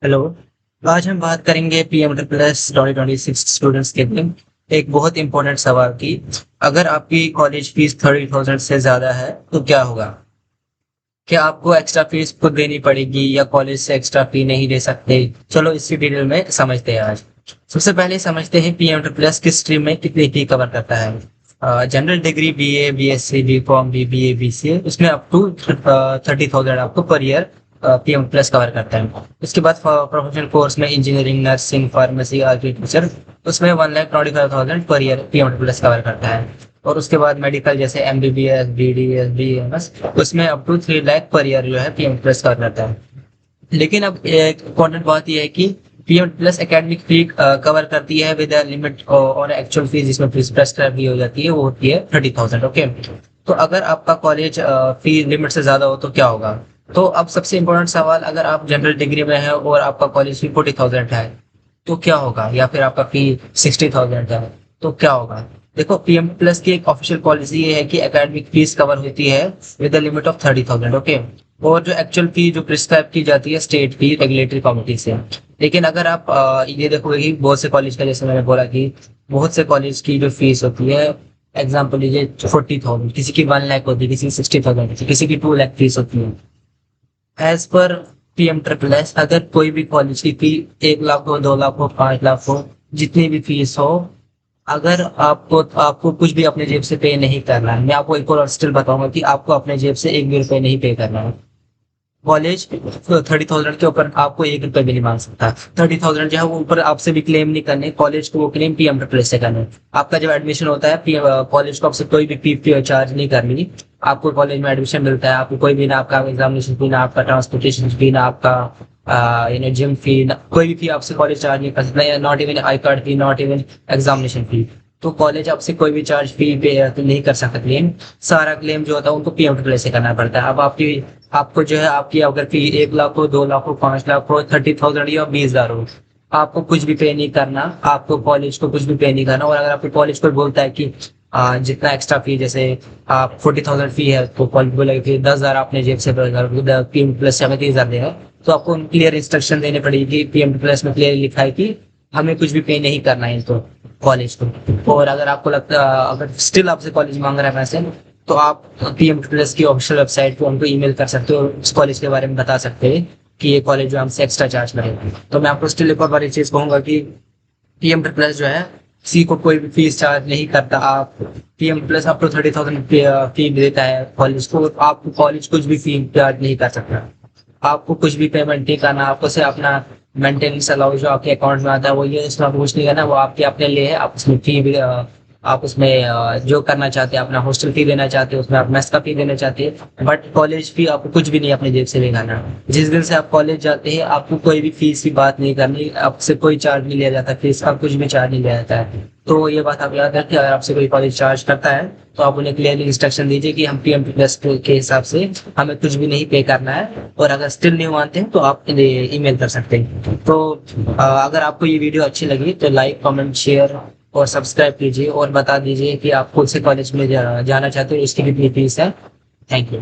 Hello. आज हम बात करेंगे पीएम प्लस 2026 स्टूडेंट्स के लिए एक बहुत इंपॉर्टेंट सवाल की अगर आपकी कॉलेज फीस 30,000 से ज्यादा है तो क्या होगा। क्या आपको एक्स्ट्रा फीस खुद देनी पड़ेगी या कॉलेज से एक्स्ट्रा फी नहीं दे सकते। चलो इसी डिटेल में समझते हैं आज। सबसे पहले समझते हैं पीएम प्लस किस स्ट्रीम में कितनी फी कवर करता है। General degree BA BSc BCom BBA BCA उसमें अप टू 30,000 आपको per year PM plus cover करता है। उसके बाद प्रोफेशनल कोर्स में इंजीनियरिंग नर्सिंग फार्मेसी आर्किटेक्चर उसमें 1,25,000 per year PM plus cover करता है। और उसके बाद मेडिकल जैसे एमबीबीएस बीडीएस बीएमएस उसमें up to 3 lakh per year जो है पीएम प्लस कवर करता है। लेकिन अब एक इम्पोर्टेंट बात यह है कि पीएम प्लस एकेडमिक फी कवर करती है विद लिमिट और एक्चुअल फीस जिसमें फीस प्रेस्क्राइब की हो जाती है वो होती है 30,000। ओके, तो अगर आपका कॉलेज फी लिमिट से ज्यादा हो तो क्या होगा। तो अब सबसे इम्पोर्टेंट सवाल, अगर आप जनरल डिग्री में है और आपका कॉलेज फी 40,000 है तो क्या होगा, या फिर आपका फी 60,000 है तो क्या होगा। देखो, पीएम प्लस की एक ऑफिशियल पॉलिसी ये है कि एकेडमिक फीस कवर होती है with the limit of 30,000। Okay, और जो एक्चुअल फी जो प्रिस्क्राइब की जाती है स्टेट की रेगुलेटरी कमिटी से। लेकिन अगर आप ये देखोगे कि बहुत से कॉलेज का, जैसे मैंने बोला कि बहुत से कॉलेज की जो फीस होती है, एग्जाम्पल लीजिए 40,000, किसी की 1 लाख होती है, किसी की 60,000, किसी की 2 लाख फीस होती है। As per PM triple S अगर कोई भी कॉलेज की फी 1 लाख हो, 2 लाख हो, 5 लाख हो, जितनी भी फीस हो, अगर आपको आपको कुछ भी अपने जेब से पे नहीं करना है। मैं आपको एक और स्टिल बताऊंगा कि आपको अपने जेब से एक भी रुपए नहीं पे करना है। कॉलेज 30,000 के ऊपर आपको 1 रुपए भी नहीं मांग सकता। 30,000 जो है वो ऊपर आपसे भी क्लेम नहीं करने, कॉलेज को वो क्लेम पीएम प्लस से करना है। आपका जब एडमिशन होता है कॉलेज को आपसे कोई भी फी चार्ज नहीं करनी। आपको कॉलेज में एडमिशन मिलता है, आपको कोई भी ना आपका एग्जामिनेशन फी, ना आपका ट्रांसपोर्टेशन फी, ना आपका जिम फी, कोई भी फी आपसे कॉलेज चार्ज नहीं कर सकता। Not even I card fee, not even examination फी। तो कॉलेज आपसे कोई भी चार्ज फी पे तो नहीं कर सकता क्लेम। सारा क्लेम जो होता है उनको पीएम प्लस से करना पड़ता है। अब आपको जो है आपकी अगर फी 1 लाख हो, 2 लाख हो, 5 लाख हो, 30,000 या 20,000 हो, आपको कुछ भी पे नहीं करना। आपको कॉलेज को कुछ भी पे नहीं करना। और अगर आपको कॉलेज को बोलता है कि जितना एक्स्ट्रा फी, जैसे आप 40,000 फी है तो कॉलेज बोलेगा कि 10,000 अपने जेब से पीएम प्लस से हमें 30,000 देगा। तो आपको क्लियर इंस्ट्रक्शन देने पड़ेगी। पीएम प्लस में क्लियर लिखा है कि हमें कुछ भी पे नहीं करना है तो कॉलेज को। और अगर आपको लगता, अगर स्टिल आपसे कॉलेज मांग रहा है पैसे, तो आप पीएम प्लस की ऑफिशियल वेबसाइट पे उनको ईमेल कर सकते हो, उस कॉलेज के बारे में बता सकते हैं कि ये कॉलेज जो हमसे एक्स्ट्रा चार्ज करेगा। तो मैं आपको स्टिल एक और बार चीज कहूंगा कि पीएम प्लस जो है किसी को कोई भी फीस चार्ज नहीं करता। आप पीएम प्लस आपको 30,000 फी देता है कॉलेज को, आपको कॉलेज कुछ भी फी चार्ज नहीं कर सकता। आपको कुछ भी पेमेंट नहीं करना। आपको सिर्फ अपना मेंटेनेंस अलाउंस जो आपके अकाउंट में आता है वो ये, इसमें आपको कुछ नहीं करना। वो आपके अपने लिए है। आप उसमें फी भी आप उसमें जो करना चाहते हैं, अपना हॉस्टल फी देना चाहते हैं, उसमें आप मेस का फी देना चाहते हैं, बट कॉलेज फी आपको कुछ भी नहीं अपने जेब से लगाना। जिस दिन से आप कॉलेज जाते हैं आपको कोई भी फीस की बात नहीं करनी। आपसे कोई चार्ज नहीं लिया जाता, फीस का कुछ भी चार्ज नहीं लिया जाता है। तो ये बात आप याद रखें। अगर आपसे कोई कॉलेज चार्ज करता है तो आप उन्हें क्लियरली इंस्ट्रक्शन दीजिए कि हम पीएम प्लस के हिसाब से हमें कुछ भी नहीं पे करना है। और अगर स्टिल नहीं मानते हैं तो आप ईमेल कर सकते हैं। तो अगर आपको ये वीडियो अच्छी लगी तो लाइक कमेंट शेयर और सब्सक्राइब कीजिए और बता दीजिए कि आप कौन से कॉलेज में जाना चाहते हो, इसकी कितनी फीस है। Thank you.